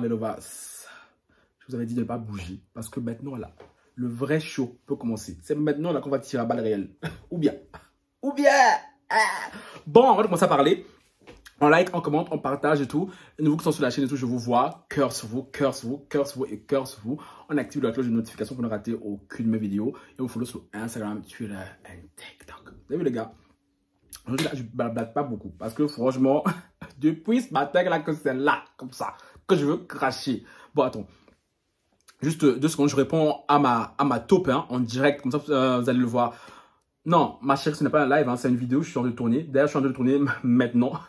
les lovas. Je vous avais dit de ne pas bouger. Parce que maintenant, là, le vrai show peut commencer. C'est maintenant là qu'on va tirer à balles réelles. Ou bien. Bon, on va commencer à parler. On like, on commente, on partage et tout. Et nous qui sont sur la chaîne et tout, je vous vois. Cœur sur vous, cœur sur vous, cœur sur vous et cœur sur vous. On active la cloche de notification pour ne rater aucune de mes vidéos. Et vous follow sur Instagram, Twitter et TikTok. Vous avez vu les gars? Aujourd'hui là, je blablate pas beaucoup. Parce que franchement, depuis ce matin là que c'est là, comme ça, que je veux cracher. Bon, attends. Juste 2 secondes, je réponds à ma taupe hein, en direct. Comme ça, vous allez le voir. Non, ma chérie, ce n'est pas un live, hein, c'est une vidéo, je suis en train de tourner. D'ailleurs, je suis en train de tourner maintenant.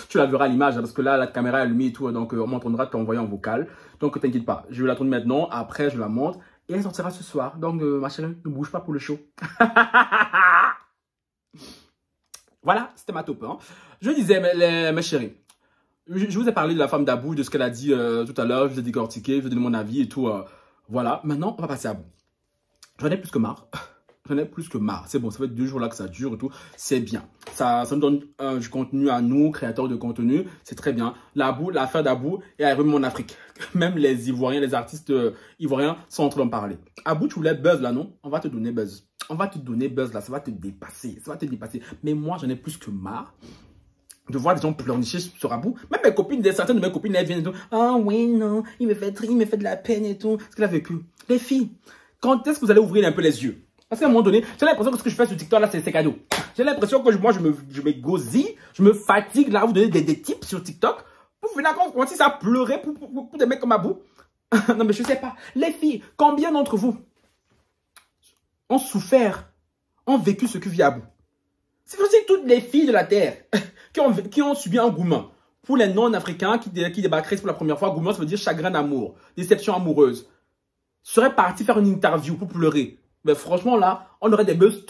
Tu la verras à l'image, hein, parce que là, la caméra est allumée et tout, donc on m'entendra t'envoyer en vocal. Donc, t'inquiète pas, je vais la tourner maintenant, après, je la montre, et elle sortira ce soir. Donc, ma chérie, ne bouge pas pour le show. Voilà, c'était ma taupe. Hein. Je disais, mes chéris, je vous ai parlé de la femme d'Abou, de ce qu'elle a dit tout à l'heure, je vous ai décortiqué, je vous ai donné mon avis et tout. Voilà, maintenant, on va passer à Abou. J'en ai plus que marre. J'en ai plus que marre. C'est bon, ça fait 2 jours là que ça dure et tout. C'est bien. Ça nous donne du contenu à nous, créateurs de contenu. C'est très bien. L'affaire d'Abou est arrivée en Afrique. Même les Ivoiriens, les artistes ivoiriens sont en train d'en parler. Abou, tu voulais buzz là, non? On va te donner buzz. On va te donner buzz là. Ça va te dépasser. Ça va te dépasser. Mais moi, j'en ai plus que marre de voir des gens pleurnicher sur Abou. Même mes copines, certaines de mes copines, elles viennent et tout. Ah oui, non, il me fait de la peine et tout. Ce qu'il a vécu. Les filles, quand est-ce que vous allez ouvrir un peu les yeux? Parce qu'à un moment donné, j'ai l'impression que ce que je fais sur TikTok, là, c'est cadeau. J'ai l'impression que moi, je me gosille, je me fatigue, là, vous donnez des tips sur TikTok. Pour finir, quand on commence à pleurer pour des mecs comme Abou. Non, mais je sais pas. Les filles, combien d'entre vous ont souffert, ont vécu ce que vit Abou? C'est aussi toutes les filles de la Terre qui ont subi un engouement. Pour les non-africains qui débarqueraient pour la première fois, engouement, ça veut dire chagrin d'amour, déception amoureuse. Seraient partis faire une interview pour pleurer. Mais franchement, là, on aurait des buzz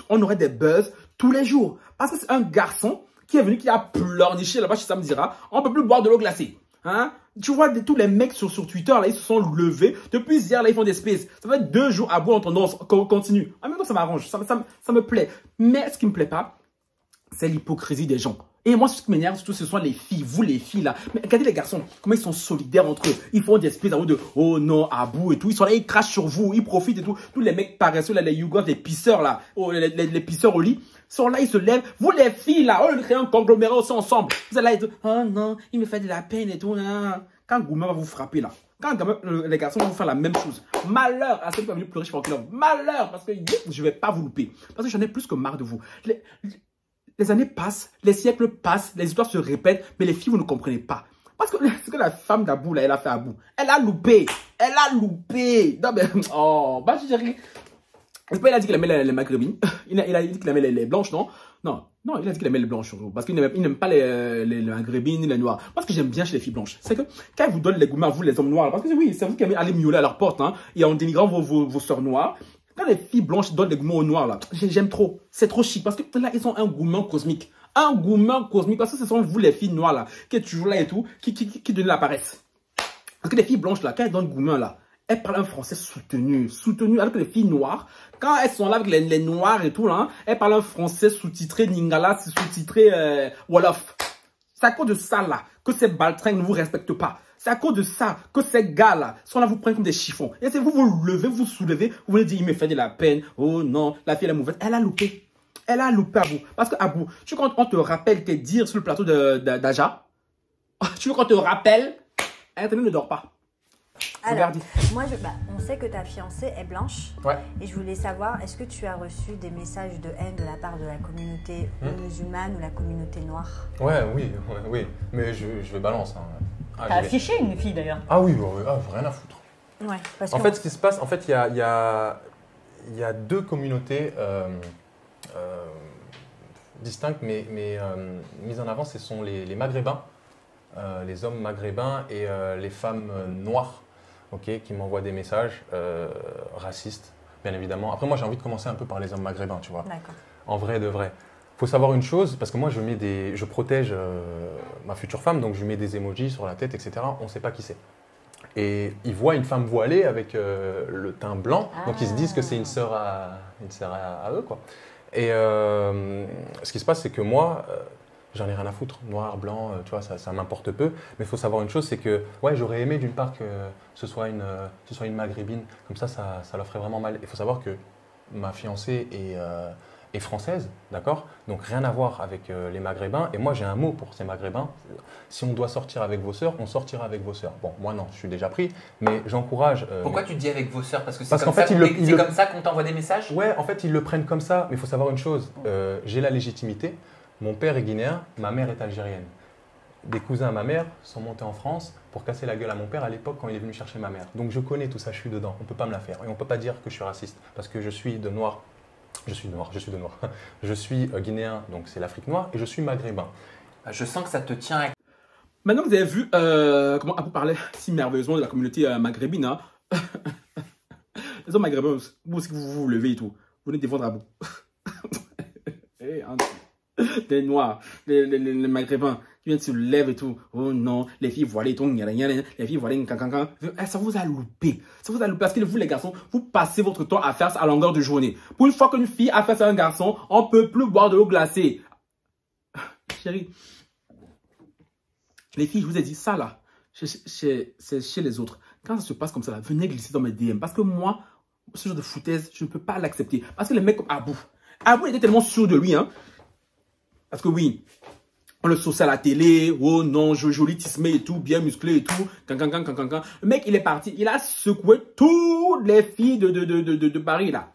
tous les jours. Parce que c'est un garçon qui est venu, qui a pleurniché là-bas chez Samdira. On ne peut plus boire de l'eau glacée. Hein? Tu vois, tous les mecs sur Twitter, là, ils se sont levés. Depuis hier, là, ils font des spaces. Ça fait 2 jours à bout en tendance. Continue. En même temps, ça m'arrange. Ça me plaît. Mais ce qui ne me plaît pas, c'est l'hypocrisie des gens. Et moi, ce qui m'énerve, surtout, ce sont les filles. Vous, les filles, là. Mais regardez les garçons. Comment ils sont solidaires entre eux. Ils font des espèces de oh non, Abou et tout. Ils sont là, ils crachent sur vous. Ils profitent et tout. Tous les mecs paresseux, là, les yougos, les pisseurs, là. Oh, les pisseurs au lit. Sont là, ils se lèvent. Vous, les filles, là. Oh, ils créent un conglomérat aussi ensemble. Vous êtes là, et tout. Oh non, il me fait de la peine et tout. Hein. Quand Gouma va vous frapper, là. Quand les garçons vont vous faire la même chose. Malheur à ceux qui vont venir pleurer chez Franklin. Malheur. Parce que je vais pas vous louper. Parce que j'en ai plus que marre de vous. Les années passent, les siècles passent, les histoires se répètent, mais les filles, vous ne comprenez pas. Parce que ce que la femme d'Abou, là, elle a fait à Abou, elle a loupé. Elle a loupé. Non, mais, oh, bah, chérie. Il a dit qu'il aimait les maghrébines. Il a dit qu'il aimait les blanches, non? Non, il a dit qu'il aimait les blanches, surtout. Parce qu'il n'aime pas les maghrébines, les noirs. Moi, ce que j'aime bien chez les filles blanches, c'est que quand elles vous donnent les gourmets à vous, les hommes noirs, parce que oui, c'est vous qui aimez aller miauler à leur porte, hein, et en dénigrant vos sœurs noires. Quand les filles blanches donnent des gourmands au noir, là, j'aime trop. C'est trop chic. Parce que là, ils ont un gourmand cosmique. Un gourmand cosmique. Parce que ce sont vous, les filles noires, là, qui êtes toujours là et tout, qui donnent la paresse. Parce que les filles blanches, là, quand elles donnent gourmand, là, elles parlent un français soutenu. Soutenu. Alors que les filles noires, quand elles sont là avec les noirs et tout, là, elles parlent un français sous-titré Lingala, sous-titré Wolof. C'est à cause de ça, là, que ces baltringues ne vous respectent pas. C'est à cause de ça que ces gars-là sont là, vous prennent comme des chiffons. Et c'est vous levez, vous soulevez, vous venez dire, il me fait de la peine. Oh non, la fille, elle est mauvaise. Elle a loupé. Elle a loupé Abou. Parce que Abou, tu veux qu'on te rappelle tes dires sur le plateau d'Aja? Tu veux qu'on te rappelle? Internet ne dort pas. Alors, moi, on sait que ta fiancée est blanche. Ouais. Et je voulais savoir, est-ce que tu as reçu des messages de haine de la part de la communauté musulmane ou la communauté noire? Oui. Mais je vais balance. Hein. T'as affiché une fille d'ailleurs. Ah oui, rien à foutre. Ouais, parce en fait, ce qui se passe, en fait, il y a 2 communautés distinctes, mais mises en avant, ce sont les Maghrébins, les hommes maghrébins et les femmes noires, okay, qui m'envoient des messages racistes, bien évidemment. Après, moi, j'ai envie de commencer un peu par les hommes maghrébins, tu vois. D'accord. En vrai de vrai. Faut savoir une chose, parce que moi, je protège ma future femme, donc je mets des emojis sur la tête, etc. On ne sait pas qui c'est. Et ils voient une femme voilée avec le teint blanc, donc ils se disent que c'est une sœur à eux, quoi. Et ce qui se passe, c'est que moi, j'en ai rien à foutre. Noir, blanc, tu vois, ça m'importe peu. Mais il faut savoir une chose, c'est que ouais, j'aurais aimé d'une part que ce soit une maghrébine. Comme ça leur ferait vraiment mal. Il faut savoir que ma fiancée est française, d'accord? Donc rien à voir avec les maghrébins. Et moi, j'ai un mot pour ces maghrébins. Si on doit sortir avec vos sœurs, on sortira avec vos sœurs. Bon, moi non, je suis déjà pris, mais j'encourage. Pourquoi tu dis avec vos sœurs? Parce que c'est Parce comme, qu'en fait, c'est comme ça qu'on t'envoie des messages? Ouais, en fait, ils le prennent comme ça. Mais il faut savoir une chose, j'ai la légitimité. Mon père est guinéen, ma mère est algérienne. Des cousins à ma mère sont montés en France pour casser la gueule à mon père à l'époque quand il est venu chercher ma mère. Donc je connais tout ça, je suis dedans. On ne peut pas me la faire. Et on ne peut pas dire que je suis raciste parce que je suis de noir. Je suis de noir. Je suis guinéen, donc c'est l'Afrique noire, et je suis maghrébin. Je sens que ça te tient à... Maintenant, vous avez vu comment Abou parlait si merveilleusement de la communauté maghrébine. Hein. Les hommes maghrébins, vous aussi, vous levez et tout. Vous venez défendre Abou. Hey, hein. Les noirs, les maghrébins qui viennent se lever et tout. Oh non, les filles voilées et tout. Les filles voilées, ça vous a loupé. Ça vous a loupé parce que vous, les garçons, vous passez votre temps à faire ça à longueur de journée. Pour une fois qu'une fille a fait ça à un garçon, on ne peut plus boire de l'eau glacée. Chérie, les filles, je vous ai dit ça là. C'est chez les autres. Quand ça se passe comme ça, là, venez glisser dans mes DM. Parce que moi, ce genre de foutaise, je ne peux pas l'accepter. Parce que les mecs comme Abou était tellement sûr de lui, hein. Parce que oui, on le sauçait à la télé, oh non, joli tismé et tout, bien musclé et tout, Le mec, il est parti, il a secoué toutes les filles de Paris, là.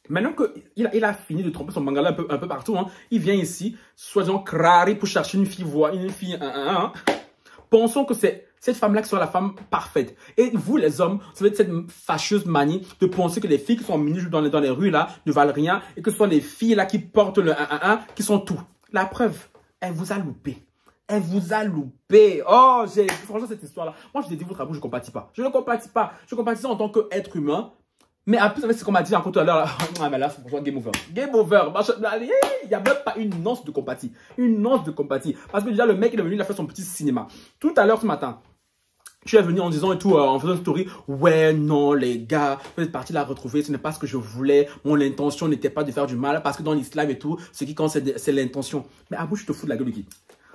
Maintenant qu'il a fini de tromper son mangala un peu partout, hein, il vient ici, soi-disant crari pour chercher une fille, Pensons que c'est cette femme-là qui soit la femme parfaite. Et vous, les hommes, vous avez cette fâcheuse manie de penser que les filles qui sont mini dans les rues, là, ne valent rien. Et que ce sont les filles, là, qui portent le 1-1-1, qui sont tout. La preuve, elle vous a loupé. Elle vous a loupé. Oh, franchement, cette histoire-là. Moi, je l'ai dit, votre amour, je ne compatis pas. Je ne compatis pas. Je compatis en tant qu'être humain. Mais en plus, c'est ce qu'on m'a dit encore tout à l'heure. Ah, mais là, c'est franchement game over. Game over. Il n'y a même pas une once de compatie. Une once de compatie. Parce que déjà, le mec, il est venu, il a fait son petit cinéma. Tout à l'heure, ce matin, tu es venu en disant et tout, en faisant une story, ouais, non, les gars, vous êtes partis la retrouver, ce n'est pas ce que je voulais, mon intention n'était pas de faire du mal, parce que dans l'islam et tout, ce qui compte, c'est l'intention. Mais Abou, je te fous de la gueule de qui?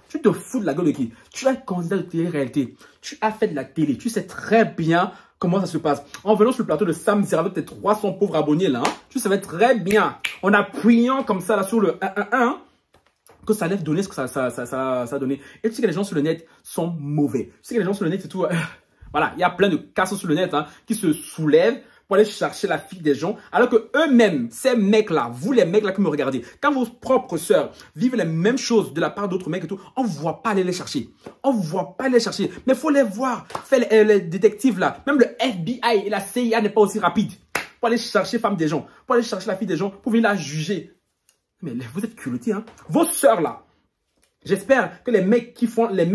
Tu te fous de la gueule de qui? Tu es candidat de télé-réalité, tu as fait de la télé, tu sais très bien comment ça se passe. En venant sur le plateau de Sam Zera avec tes 300 pauvres abonnés là, hein, tu savais très bien, en appuyant comme ça là sur le 1-1-1, que ça allait donner ce que ça donnait. Et tu sais que les gens sur le net sont mauvais. Tu sais que les gens sur le net, c'est tout. Voilà, il y a plein de cassos sur le net hein, qui se soulèvent pour aller chercher la fille des gens. Alors que eux-mêmes, ces mecs-là, vous les mecs-là qui me regardez, quand vos propres sœurs vivent les mêmes choses de la part d'autres mecs et tout, on ne voit pas aller les chercher. On ne voit pas les chercher. Mais il faut les voir. Faire les détectives là. Même le FBI et la CIA n'est pas aussi rapide. Pour aller chercher femme des gens. Pour aller chercher la fille des gens. Pour venir la juger. Mais vous êtes culottés, hein. Vos sœurs, là. J'espère que les mecs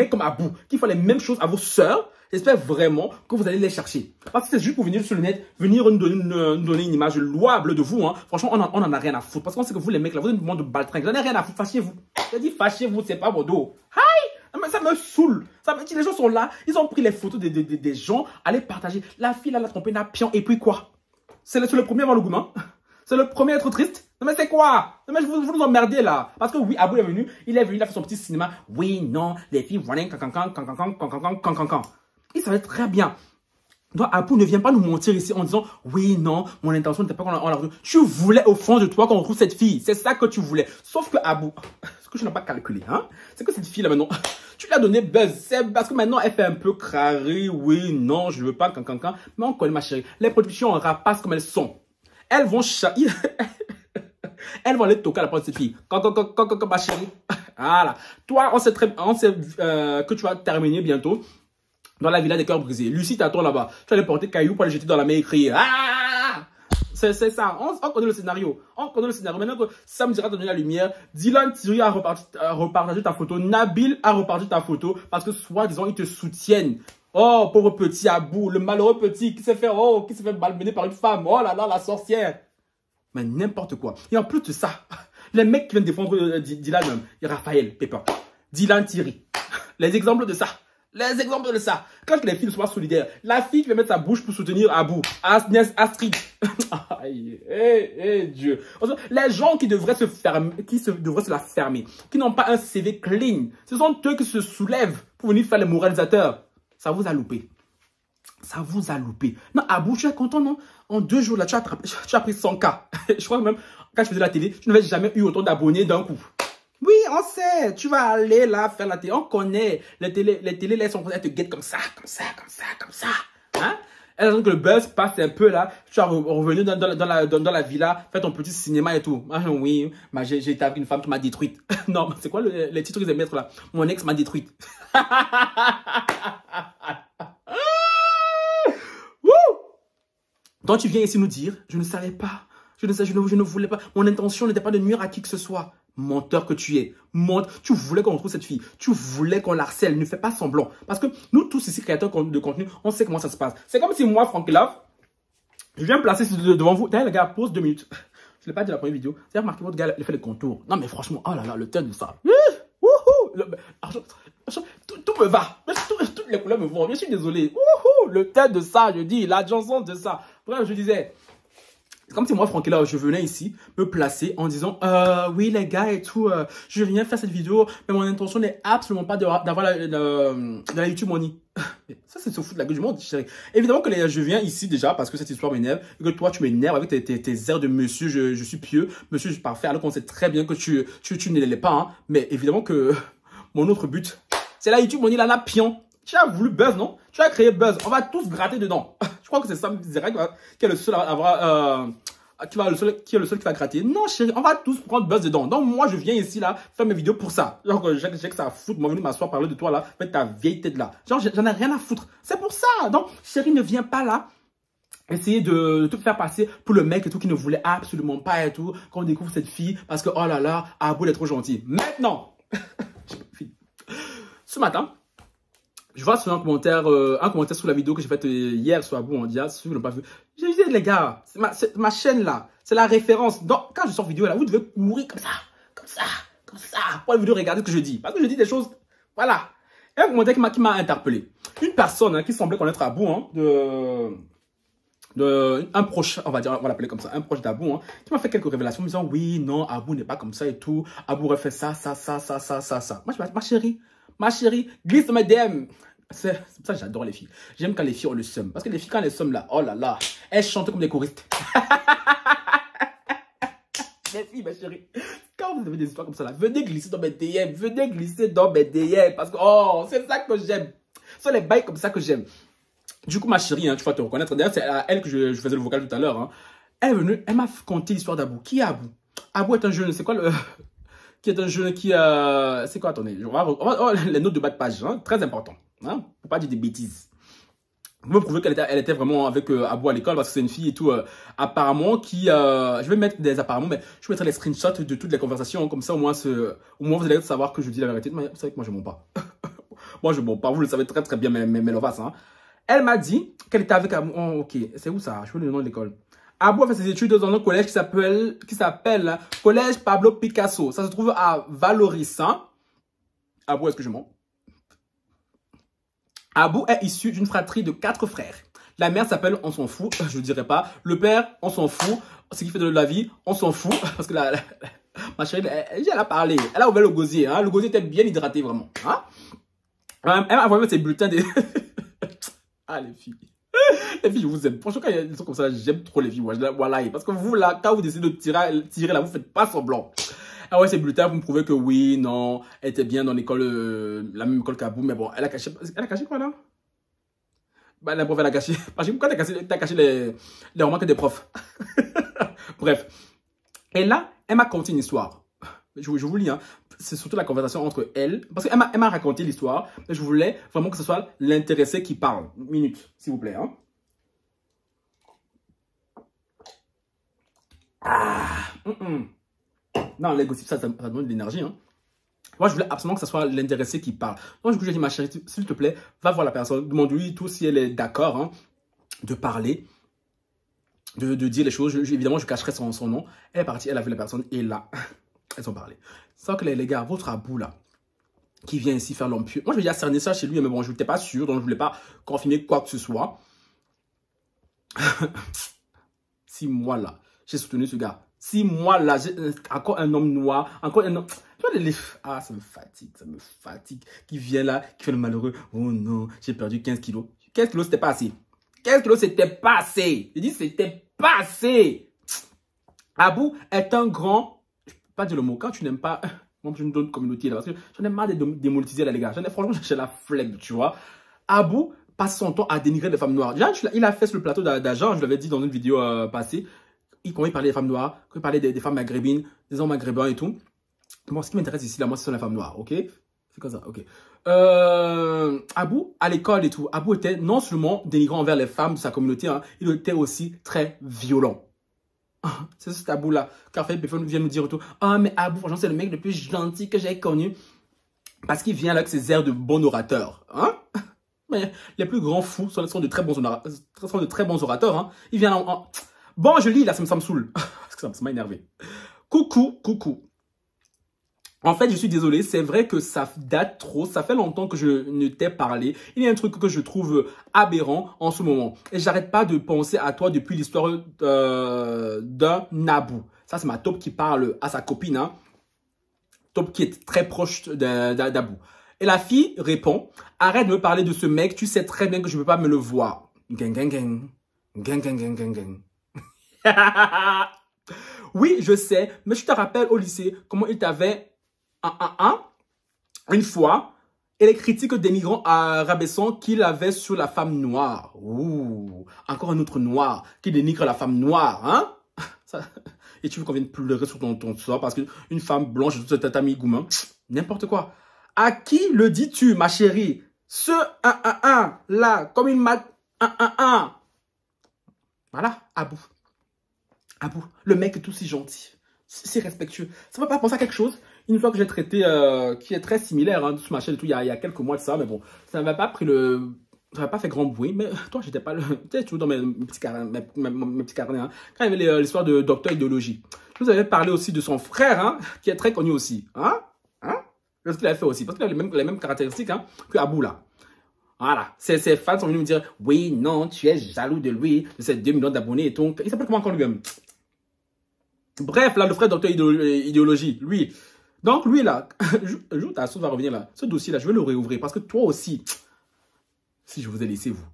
comme Abou, qui font les mêmes choses à vos sœurs, j'espère vraiment que vous allez les chercher. Parce que c'est juste pour venir sur le net, venir nous donner une image louable de vous, hein. Franchement, on en a rien à foutre. Parce qu'on sait que vous, les mecs, là, vous êtes du monde de baltringue. J'en ai rien à foutre. Fâchez-vous. J'ai dit fâchez-vous, c'est pas votre dos. Hi! Mais ça me saoule. Les gens sont là, ils ont pris les photos des gens à les partager. La fille, là, l'a trompé, n'a pion, et puis quoi? C'est le premier à avoir le goût, hein. C'est le premier à être triste. Non mais c'est quoi? Non mais vous nous emmerdez là. Parce que oui, Abou est venu, il a fait son petit cinéma. Oui, non, les filles, voilà, il savait très bien. Donc Abou ne vient pas nous mentir ici en disant, oui, non, mon intention n'était pas qu'on la retrouve. Tu voulais au fond de toi qu'on retrouve cette fille. C'est ça que tu voulais. Sauf que Abou, ce que je n'ai pas calculé, hein, c'est que cette fille là maintenant, tu lui as donné buzz. C'est parce que maintenant elle fait un peu crari, oui, non, je veux pas, mais on connaît ma chérie. Les productions en rapace comme elles sont. Elles vont elles vont aller toquer à la porte de cette fille. Ma chérie. Voilà. Toi, on sait que tu vas terminer bientôt dans la villa des cœurs brisés. Lucie t'attend là-bas. Tu vas aller porter caillou pour aller jeter dans la mer et crier. Ah! C'est ça. On connaît le scénario. Maintenant que Sam Zera t'a donné la lumière, Dylan Thierry a repartagé ta photo. Nabil a repartagé ta photo parce que soi-disant, ils te soutiennent. Oh, pauvre petit Abou, le malheureux petit qui s'est fait malmener par une femme. Oh là là, la sorcière. Mais n'importe quoi. Et en plus de ça, les mecs qui viennent défendre Dylan, Raphaël, Pepper, Dylan Thierry, les exemples de ça, Les exemples de ça. Quand les filles sont solidaires, la fille qui va mettre sa bouche pour soutenir Abou, Astrid. Aïe, Dieu. Les gens qui devraient se fermer, devraient se la fermer, qui n'ont pas un CV clean, ce sont eux qui se soulèvent pour venir faire les moralisateurs. Ça vous a loupé. Ça vous a loupé. Non, Abou, tu es content, non? En 2 jours, là, tu as pris 100K. Je crois que même, quand je faisais la télé, tu n'avais jamais eu autant d'abonnés d'un coup. Oui, on sait. Tu vas aller là faire la télé. On connaît. Les télés, elles sont elles te guettent comme ça. Hein? Elles attendent que le buzz passe un peu là. Tu vas revenir dans la villa, faire ton petit cinéma et tout. Ah, oui, j'ai été avec une femme qui m'a détruite. Non, c'est quoi les titres qu'ils aiment mettre là? Mon ex m'a détruite. Donc tu viens ici nous dire, je ne savais pas, je ne voulais pas, mon intention n'était pas de nuire à qui que ce soit. Menteur que tu es, tu voulais qu'on retrouve cette fille, tu voulais qu'on la harcèle, ne fais pas semblant. Parce que nous tous ici, créateurs de contenu, on sait comment ça se passe. C'est comme si moi, Franck Love, je viens me placer devant vous. D'ailleurs, les gars, pause 2 minutes. Je ne l'ai pas dit dans la première vidéo. C'est remarqué, votre gars, il fait les contours. Non mais franchement, oh là là, le thème de ça. Tout me va. Toutes les couleurs me vont. Je suis désolé. Le thème de ça, je dis, la chanson de ça. Bref, je disais, c'est comme si moi, Franck, là, je venais ici me placer en disant, oui, les gars et tout, je viens faire cette vidéo, mais mon intention n'est absolument pas d'avoir la YouTube Money. Ça, c'est se foutre de la gueule du monde, chérie. Évidemment que je viens ici déjà parce que cette histoire m'énerve et que toi, tu m'énerves avec tes airs de monsieur, je suis pieux, monsieur, je suis parfait, alors qu'on sait très bien que tu ne l'es pas, hein. Mais évidemment que mon autre but, c'est la YouTube Money, la pion. Tu as voulu buzz, non? Tu as créé buzz. On va tous gratter dedans. Je crois que c'est Sam Zera qui est le seul à avoir, qui est le seul qui va gratter. Non, chérie, on va tous prendre buzz dedans. Donc, moi, je viens ici, là, faire mes vidéos pour ça. Genre, j'ai que ça à foutre. Moi, venir m'asseoir, parler de toi, là, avec ta vieille tête, là. Genre, j'en ai rien à foutre. C'est pour ça. Donc, chérie, ne viens pas là. Essayer de tout faire passer pour le mec et tout qui ne voulait absolument pas et tout. Quand on découvre cette fille, parce que, oh là là, Abou est trop gentil. Maintenant, ce matin, je vois sur un commentaire sous la vidéo que j'ai faite hier sur Abou Andia, ceux qui l'ont pas vu. J'ai dit, les gars, c'est ma chaîne là, c'est la référence. Donc, quand je sors vidéo là, vous devez courir comme ça, pour venir regarder ce que je dis. Parce que je dis des choses, voilà. Et un commentaire qui m'a interpellé. Une personne qui semblait connaître Abou, un proche, on va l'appeler comme ça, un proche d'Abou, qui m'a fait quelques révélations, me disant, oui, non, Abou n'est pas comme ça et tout. Abou aurait fait ça. Moi, ma chérie, glisse mes DM. C'est pour ça que j'adore les filles. J'aime quand les filles ont le seum. Parce que les filles, quand elles seum là, oh là là, elles chantent comme des choristes. Les filles, ma chérie, quand vous avez des histoires comme ça là, venez glisser dans mes DM. Parce que, oh, c'est ça que j'aime. Ce sont les bails comme ça que j'aime. Du coup, ma chérie, tu vas te reconnaître. D'ailleurs, c'est à elle que je faisais le vocal tout à l'heure. Elle est venue, elle m'a conté l'histoire d'Abou. Qui est Abou? Abou est un jeune, c'est quoi le... qui est un jeune qui c'est quoi, attendez, les notes de bas de page, très important, pour pas dire des bêtises. Vous me prouvez qu'elle était vraiment avec Abou à l'école parce que c'est une fille et tout, apparemment, qui, je vais mettre des apparemment, mais je mettrai les screenshots de toutes les conversations, comme ça au moins vous allez savoir que je dis la vérité. Mais vous savez que moi je mens pas. Moi je mens pas, vous le savez très très bien, mes lovas, Elle m'a dit qu'elle était avec Abou, ok, c'est où ça? Je veux le nom de l'école. Abou a fait ses études dans un collège qui s'appelle Collège Pablo Picasso. Ça se trouve à Valoris. Abou, est-ce que je mens? Abou est issu d'une fratrie de 4 frères. La mère s'appelle, on s'en fout, je ne dirais pas. Le père, on s'en fout. Ce qui fait de la vie, on s'en fout. Parce que ma chérie, elle a parlé. Elle a ouvert le gosier. Le gosier était bien hydraté, vraiment. Elle m'a envoyé ses bulletins de... Ah, les filles. Les filles, je vous aime. Franchement, quand elles sont comme ça, j'aime trop les filles. Voilà. Parce que vous, là, quand vous décidez de tirer là, vous faites pas semblant. Ah ouais, c'est bulletin pour me prouver que oui, non, elle était bien dans l'école, la même école qu'Abou, mais bon, elle a caché quoi là? Bah, la prof, elle a caché. Pourquoi t'as caché les remarques des profs? Bref. Et là, elle m'a conté une histoire. Je vous lis, c'est surtout la conversation entre elles. Parce qu'elle m'a raconté l'histoire. Mais je voulais vraiment que ce soit l'intéressé qui parle. Une minute, s'il vous plaît. Non, les gossips, ça donne de l'énergie. Moi, je voulais absolument que ce soit l'intéressé qui parle. Donc, du coup, j'ai dit, ma chérie, s'il te plaît, va voir la personne. Demande-lui tout si elle est d'accord de parler, de dire les choses. Évidemment, je cacherai son nom. Elle est partie, elle a vu la personne et là... Elles ont parlé. Sans que les gars, votre Abou là, qui vient ici faire l'homme pieux. Moi, je vais dire cerner ça chez lui, mais bon, je n'étais pas sûr, donc je ne voulais pas confirmer quoi que ce soit. 6 mois là, j'ai soutenu ce gars. 6 mois là, j'ai encore un homme noir, encore un homme... Ah, ça me fatigue. Qui vient là, qui fait le malheureux. Oh non, j'ai perdu 15 kilos. 15 kilos, c'était pas assez. 15 kilos, c'était pas assez. J'ai dit, c'était pas assez. Abou est un grand... Je peux pas dire le mot. Quand tu n'aimes pas... Moi, je ne donne communauté là, parce que j'en ai marre de démonétiser là, les gars. Franchement, j'ai la flemme, tu vois. Abou passe son temps à dénigrer les femmes noires. Déjà, il a fait sur le plateau d'Agent, je l'avais dit dans une vidéo passée, quand il parlait des femmes noires, quand il parlait des femmes maghrébines, des hommes maghrébins et tout. Moi, ce qui m'intéresse ici, là, moi, ce sont les femmes noires, ok? C'est comme ça, ok. Abou, à l'école et tout, Abou était non seulement dénigrant envers les femmes de sa communauté, hein, il était aussi très violent. C'est ce Abou-là. Car fait, vient nous dire tout. Ah, mais Abou, franchement, c'est le mec le plus gentil que j'ai connu. Parce qu'il vient là avec ses airs de bon orateur. Hein? Mais les plus grands fous sont de très bons orateurs. Hein? Il vient là Bon, je lis là, ça me saoule. Ça m'a énervé. Coucou. En fait, je suis désolé, c'est vrai que ça date trop, ça fait longtemps que je ne t'ai parlé. Il y a un truc que je trouve aberrant en ce moment. Et j'arrête pas de penser à toi depuis l'histoire d'un Abou. Ça, c'est ma taupe qui parle à sa copine. Hein. Taupe qui est très proche d'Abou. Et la fille répond, arrête de me parler de ce mec, tu sais très bien que je ne peux pas me le voir. Gang. Oui, je sais, mais je te rappelle au lycée comment il t'avait... une fois, et les critiques dénigrant à rabaissant qu'il avait sur la femme noire. Ouh, encore un autre noir qui dénigre la femme noire, hein? Ça, et tu veux qu'on vienne pleurer sur ton sort parce qu'une femme blanche, c'est tatami goumin, n'importe quoi. À qui le dis-tu, ma chérie? Ce là, comme une mat Voilà, Abou, le mec est tout si gentil, si respectueux. Ça ne va pas penser à quelque chose? Une fois que j'ai traité, qui est très similaire, hein, sur ma chaîne et tout, il y a quelques mois de ça, mais bon, ça n'avait pas pris ça n'avait pas fait grand bruit, mais toi, j'étais pas tu sais, toujours dans mes petits carnets, hein, quand il y avait l'histoire de Docteur Idéologie. Je vous avais parlé aussi de son frère, hein, qui est très connu aussi, hein, ce qu'il avait fait aussi, parce qu'il a les mêmes caractéristiques, hein, que Abou, là. Voilà, ses fans sont venus me dire, oui, non, tu es jaloux de lui, de ses 2 millions d'abonnés et tout. Il s'appelle comment encore lui-même? Bref, là, le frère Docteur Idéologie, lui. Donc, lui, là, le jour où ta source va revenir, là, ce dossier-là, je vais le réouvrir parce que toi aussi, si je vous ai laissé, vous.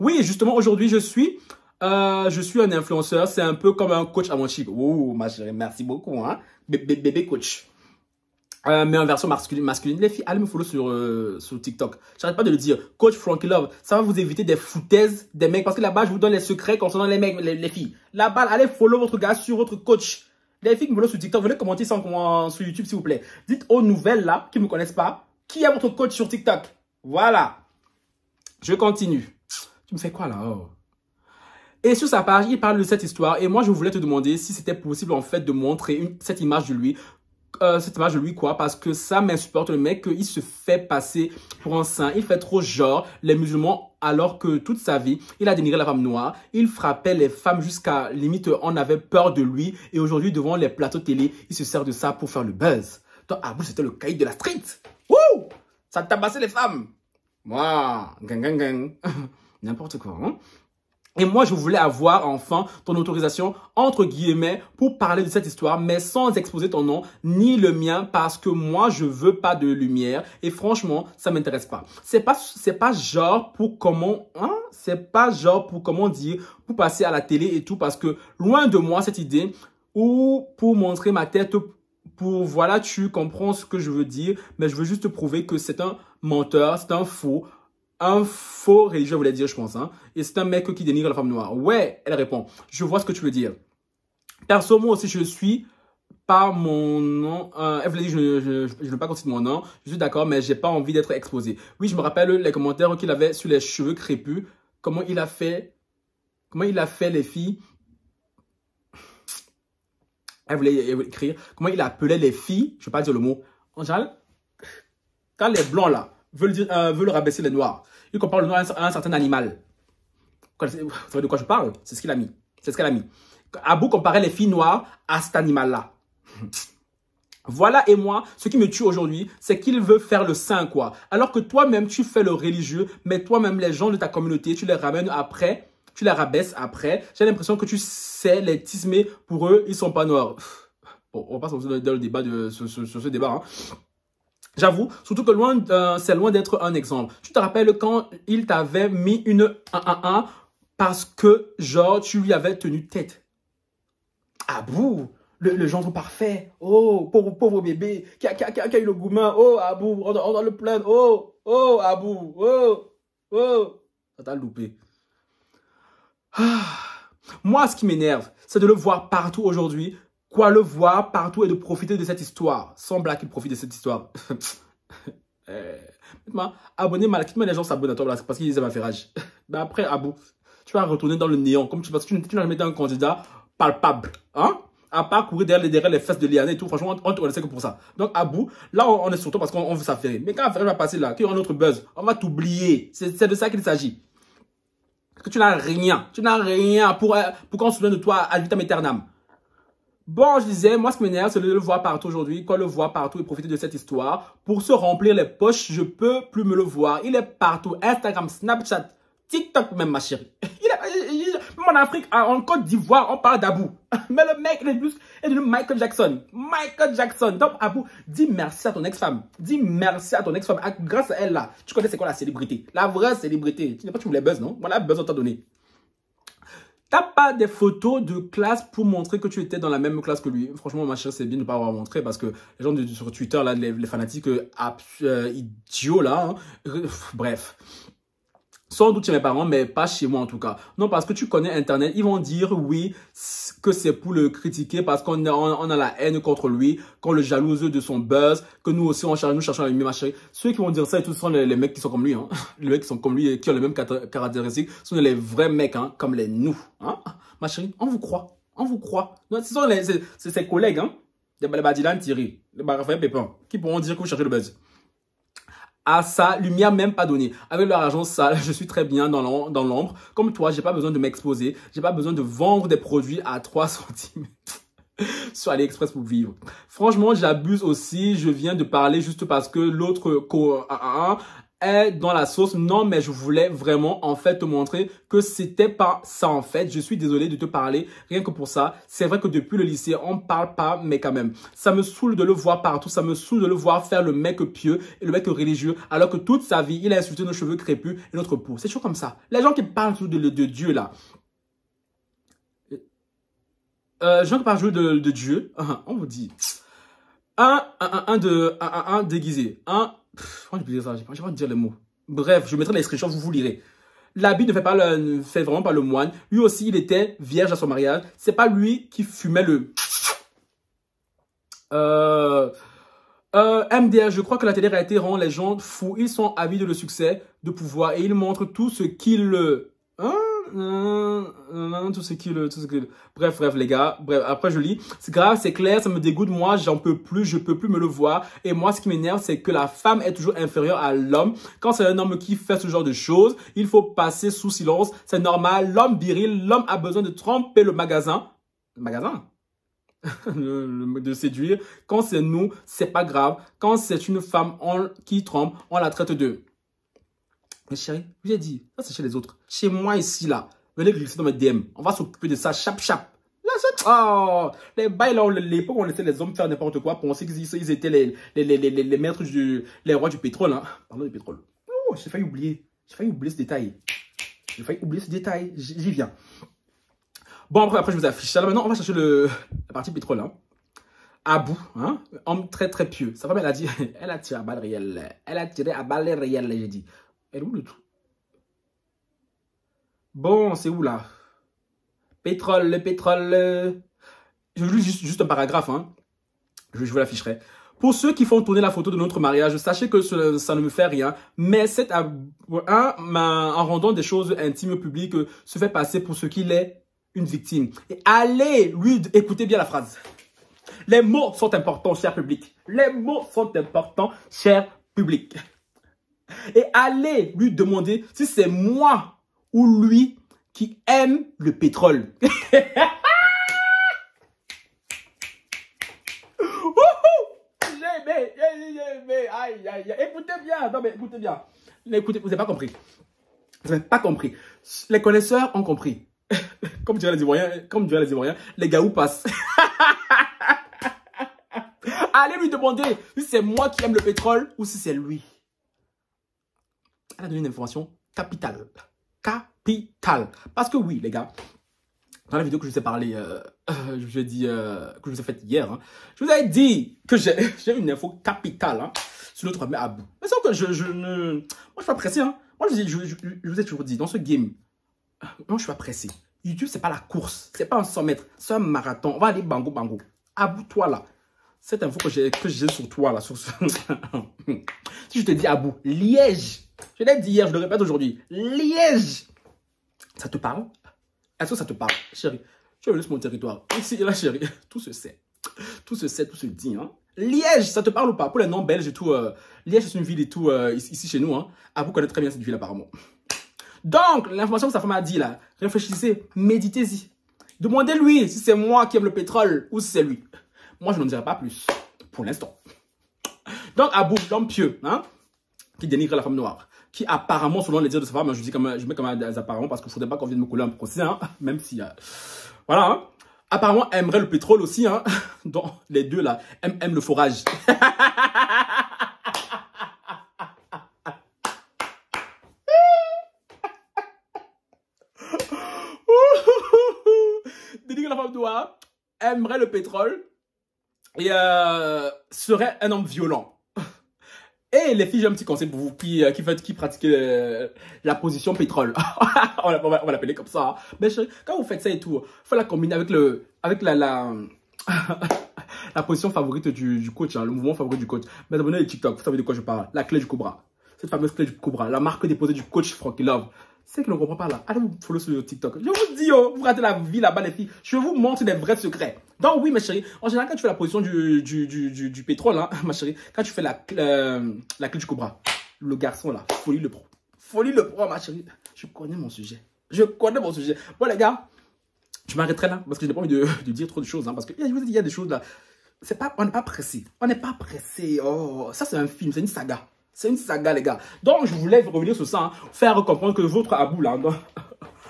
Oui, justement, aujourd'hui, je suis un influenceur. C'est un peu comme un coach à mon chic. Oh, ma chérie, merci beaucoup, hein. Bébé coach. Mais en version masculine. Les filles, allez me follow sur TikTok. J'arrête pas de le dire. Coach Frankie Love. Ça va vous éviter des foutaises des mecs. Parce que là-bas, je vous donne les secrets concernant les mecs, les filles. Là-bas, allez follow votre gars sur votre coach. Les filles qui me follow sur TikTok, venez commenter ça sur YouTube, s'il vous plaît. Dites aux nouvelles, là, qui ne me connaissent pas, qui est votre coach sur TikTok. Voilà. Je continue. Tu me fais quoi, là? Oh. Et sur sa page, il parle de cette histoire. Et moi, je voulais te demander si c'était possible, en fait, de montrer cette image de lui. Quoi, parce que ça m'insupporte, le mec, il se fait passer pour un saint, il fait trop genre les musulmans, alors que toute sa vie, il a dénigré la femme noire, il frappait les femmes jusqu'à limite, on avait peur de lui, et aujourd'hui, devant les plateaux télé, il se sert de ça pour faire le buzz. Donc, Abou, c'était le caïd de la street. Wouh! Ça tabassait les femmes. Waouh! Gang. N'importe quoi, hein? Et moi, je voulais avoir enfin ton autorisation, entre guillemets, pour parler de cette histoire, mais sans exposer ton nom, ni le mien, parce que moi, je veux pas de lumière. Et franchement, ça m'intéresse pas. C'est pas genre pour comment, hein? C'est pas genre pour comment dire, pour passer à la télé et tout, parce que loin de moi, cette idée, ou pour montrer ma tête, voilà, tu comprends ce que je veux dire, mais je veux juste prouver que c'est un menteur, c'est un faux religieux, voulait dire, je pense. Hein. Et c'est un mec qui dénigre la femme noire. Ouais, elle répond. Je vois ce que tu veux dire. Perso, moi aussi, je suis pas mon nom. Elle voulait dire, je ne veux pas continuer mon nom. Je suis d'accord, mais j'ai pas envie d'être exposé. Oui, je me rappelle les commentaires qu'il avait sur les cheveux crépus. Comment il a fait les filles. Elle voulait écrire. Comment il appelait les filles. Je ne vais pas dire le mot. En général, quand les blancs, là, veulent rabaisser les noirs. Il compare le noir à un certain animal. Vous savez de quoi je parle? C'est ce qu'il a mis. C'est ce qu'elle a mis. Abou comparait les filles noires à cet animal-là. Voilà, et moi, ce qui me tue aujourd'hui, c'est qu'il veut faire le saint, quoi. Alors que toi-même, tu fais le religieux, mais toi-même, les gens de ta communauté, tu les ramènes après, tu les rabaisses après. J'ai l'impression que tu sais les tismer. Pour eux, ils sont pas noirs. Bon, on va pas sortir dans le débat sur ce débat, hein. J'avoue, surtout que c'est loin d'être un exemple. Tu te rappelles quand il t'avait mis une 1 parce que, genre, tu lui avais tenu tête. Ah bouh! Le gendre parfait. Oh, pauvre bébé qui a eu le gourmand. Oh, Abou, on doit le plaindre. Oh, Abou. Oh. Ça t'a loupé. Ah. Moi, ce qui m'énerve, c'est de le voir partout aujourd'hui. Quoi, le voir partout et de profiter de cette histoire. Sans blague qu'il profite de cette histoire. Maintenant, abonnez-moi. Quitte-moi les gens s'abonnent à toi parce qu'ils aiment ma ferrage. Mais après, Abou, tu vas retourner dans le néant. Parce que tu n'as jamais été un candidat palpable. Hein? À part courir derrière les fesses de Liane et tout. Franchement, on te connaissait que pour ça. Donc, Abou, là, on est surtout parce qu'on veut s'affairer. Mais quand l'affaire va passer là, qu'il y aura un autre buzz, on va t'oublier. C'est de ça qu'il s'agit. Parce que tu n'as rien. Tu n'as rien pour qu'on se souvienne de toi à vitam aeternam. Bon, je disais, moi, ce qui m'énerve, c'est de le voir partout aujourd'hui. Quand le voir partout et profiter de cette histoire. Pour se remplir les poches, je peux plus me le voir. Il est partout. Instagram, Snapchat, TikTok même, ma chérie. Même en Afrique, en Côte d'Ivoire, on parle d'Abou. Mais le mec, il est de Michael Jackson. Michael Jackson. Donc, Abou, dis merci à ton ex-femme. Dis merci à ton ex-femme. Grâce à elle, là, tu connais c'est quoi la célébrité. La vraie célébrité. Tu n'as pas, tu voulais buzz, non? Voilà, buzz on t'a donné. T'as pas des photos de classe pour montrer que tu étais dans la même classe que lui. Franchement, ma chérie, c'est bien de ne pas avoir montré parce que les gens sur Twitter, là, les fanatiques idiots, là, hein, bref. Sans doute chez mes parents, mais pas chez moi en tout cas. Non, parce que tu connais Internet, ils vont dire oui, que c'est pour le critiquer parce qu'on a la haine contre lui, qu'on le jalouse de son buzz, que nous aussi, nous cherchons la lumière, ma chérie. Ceux qui vont dire ça et tout, ce sont les mecs qui sont comme lui. Hein. Les mecs qui sont comme lui et qui ont les mêmes caractéristiques, ce sont les vrais mecs, hein, comme les nous. Hein. Ma chérie, on vous croit. On vous croit. Non, ce sont ses collègues, hein, les Badilan Thierry, les Raphaël Pépin, qui pourront dire que vous cherchez le buzz. À ça, lumière même pas donnée. Avec leur argent sale, je suis très bien dans l'ombre. Comme toi, j'ai pas besoin de m'exposer. J'ai pas besoin de vendre des produits à 3 centimes sur AliExpress pour vivre. Franchement, j'abuse aussi. Je viens de parler juste parce que l'autre est dans la sauce. Non, mais je voulais vraiment en fait te montrer que c'était pas ça en fait. Je suis désolé de te parler rien que pour ça. C'est vrai que depuis le lycée, on parle pas, mais quand même. Ça me saoule de le voir partout. Ça me saoule de le voir faire le mec pieux et le mec religieux alors que toute sa vie, il a insulté nos cheveux crépus et notre peau. C'est toujours comme ça. Les gens qui parlent de Dieu là. Les gens qui parlent de Dieu, on vous dit. Un déguisé. Comment je peux dire ça? J'ai pas dire les mots. Bref, je mettrai les screenshots, vous lirez. L'habit ne fait vraiment pas le moine. Lui aussi, il était vierge à son mariage. C'est pas lui qui fumait le... MDR, je crois que la télé-réalité rend les gens fous. Ils sont avides de succès, de pouvoir et ils montrent tout ce qu'ils... Bref, les gars. Bref, après je lis. C'est grave, c'est clair, ça me dégoûte. Moi, j'en peux plus, je peux plus me le voir. Et moi, ce qui m'énerve, c'est que la femme est toujours inférieure à l'homme. Quand c'est un homme qui fait ce genre de choses, il faut passer sous silence. C'est normal. L'homme viril, l'homme a besoin de tromper le magasin. Le magasin? De séduire. Quand c'est nous, c'est pas grave. Quand c'est une femme qui trompe, on la traite de... Mais chérie, je l'ai dit, ça c'est chez les autres. Chez moi ici, là, venez glisser dans mes DM. On va s'occuper de ça, chap. Oh, les bails là, l'époque où on laissait les hommes faire n'importe quoi, penser qu'ils étaient les maîtres les rois du pétrole. Hein. Parlons du pétrole. Oh, j'ai failli oublier ce détail. J'y viens. Bon, après, je vous affiche ça. Là, maintenant, on va chercher la partie pétrole. Hein. Abou, hein, homme très très pieux. Sa femme, elle a dit, elle a tiré à balles réelles. J'ai dit. Elle est où le tout? Bon, c'est où là? Pétrole, le pétrole. Je lis juste un paragraphe, hein. Je vous l'afficherai. Pour ceux qui font tourner la photo de notre mariage, sachez que ça ne me fait rien. Mais c'est en rendant des choses intimes publiques, se fait passer pour ce qu'il est, une victime. Et allez, lui, écoutez bien la phrase. Les mots sont importants, cher public. Les mots sont importants, cher public. Et allez lui demander si c'est moi ou lui qui aime le pétrole. non, mais écoutez bien. Écoutez, vous n'avez pas compris. Vous n'avez pas compris. Les connaisseurs ont compris. Comme diraient les Ivoiriens, les gars où passent. Allez lui demander si c'est moi qui aime le pétrole ou si c'est lui. Elle a donné une information capitale. Capitale. Parce que oui, les gars, dans la vidéo que je vous ai parlé, que je vous ai faite hier, hein, je vous ai dit que j'ai une info capitale hein, sur notre ami Abou. Mais c'est que moi, je suis pas pressé. Hein. Moi, je vous ai toujours dit, dans ce game, moi, je suis pas pressé. YouTube, c'est pas la course. C'est pas un 100 mètres. C'est un marathon. On va aller bango, bango. Abou, toi, là. Cette info que j'ai sur toi, là. Si je te dis Abou, Liège. Je l'ai dit hier, je le répète aujourd'hui. Liège. Ça te parle? Est-ce que ça te parle? Chérie, tu laisses mon territoire. Ici et là, chérie, tout se sait. Tout se sait, tout se dit. Hein. Liège, ça te parle ou pas? Pour les noms belges et tout, Liège, c'est une ville et tout, ici chez nous. Hein. Abou connaît très bien cette ville, apparemment. Donc, l'information que sa femme a dit là, réfléchissez, méditez-y. Demandez-lui si c'est moi qui aime le pétrole ou si c'est lui. Moi, je n'en dirai pas plus, pour l'instant. Donc, Abou, l'homme pieux, hein, qui dénigre la femme noire, qui apparemment, selon les dires de sa femme, je mets quand même des apparemment parce qu'il ne faudrait pas qu'on vienne me coller un procès, hein, même si, voilà, hein, apparemment, aimerait le pétrole aussi, hein, donc les deux là, aiment le forage. Dénigre la femme noire, aimerait le pétrole et serait un homme violent. Et les filles, j'ai un petit conseil pour vous qui pratiquez la position pétrole. on va l'appeler comme ça. Hein. Mais chérie, quand vous faites ça et tout, il faut la combiner avec la position favorite du coach, hein, le mouvement favori du coach. Mais abonnez-vous à TikTok, vous savez de quoi je parle. La clé du cobra. Cette fameuse clé du cobra, la marque déposée du coach Frankie Love. C'est que l'on ne comprend pas là. Allez vous follow sur TikTok. Je vous dis, oh, vous ratez la vie là-bas, les filles. Je vous montre des vrais secrets. Donc oui, ma chérie, en général, quand tu fais la position du pétrole, hein, ma chérie, quand tu fais la clé du cobra, le garçon là, folie le pro. Folie le pro, ma chérie. Je connais mon sujet. Je connais mon sujet. Bon, les gars, je m'arrêterai là parce que je n'ai pas envie de dire trop de choses. Hein, parce que je vous dis, il y a des choses là. On n'est pas pressé. On n'est pas pressé. Oh, ça, c'est un film, c'est une saga. C'est une saga, les gars. Donc, je voulais revenir sur ça, hein, faire comprendre que votre Abou, là,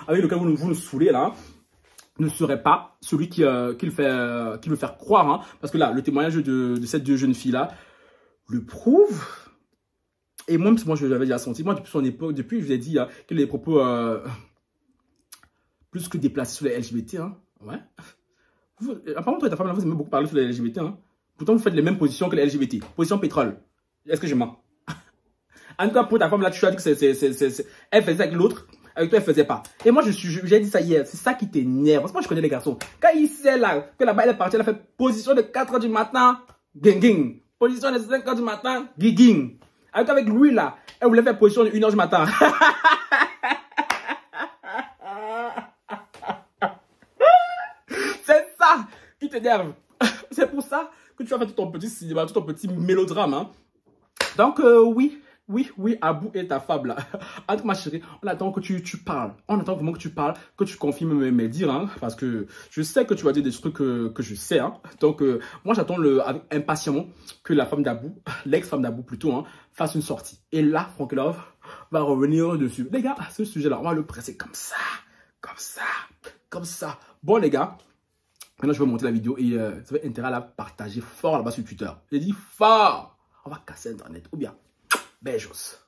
avec lequel vous nous saoulez, là, ne serait pas celui qui le fait croire. Hein, parce que là, le témoignage de ces deux jeunes filles-là le prouve. Et moi, je l'avais déjà senti. Moi, depuis son époque, depuis, je vous ai dit hein, qu'il a des propos plus que déplacés sur les LGBT. Hein, ouais. Apparemment, toi et ta femme, là, vous aimez beaucoup parler sur les LGBT. Hein. Pourtant, vous faites les mêmes positions que les LGBT. Position pétrole. Est-ce que je mens? En tout cas, pour ta femme, là, tu as dit que elle faisait avec l'autre, avec toi, elle faisait pas. Et moi, j'ai dit ça hier, c'est ça qui t'énerve. Moi, je connais les garçons. Quand il sait là, que là-bas, elle est partie, elle a fait position de 4 h du matin, ging. Position de 5 h du matin, ging. Avec lui, là, elle voulait faire position de 1 h du matin. C'est ça qui t'énerve. C'est pour ça que tu as fait tout ton petit cinéma, tout ton petit mélodrame. Hein. Donc, oui, Abou et ta femme là. En tout cas, ma chérie, on attend que tu parles. On attend vraiment que tu parles, que tu confirmes mes dires. Hein, parce que je sais que tu vas dire des trucs que je sais. Hein. Donc, moi, j'attends impatiemment que la femme d'Abou, l'ex-femme d'Abou plutôt, hein, fasse une sortie. Et là, Frankie Love va revenir dessus. Les gars, ce sujet-là, on va le presser comme ça. Comme ça. Comme ça. Bon, les gars. Maintenant, je vais monter la vidéo et vous avez intérêt à la partager fort là-bas sur Twitter. J'ai dit fort. On va casser Internet. Ou bien, beijos.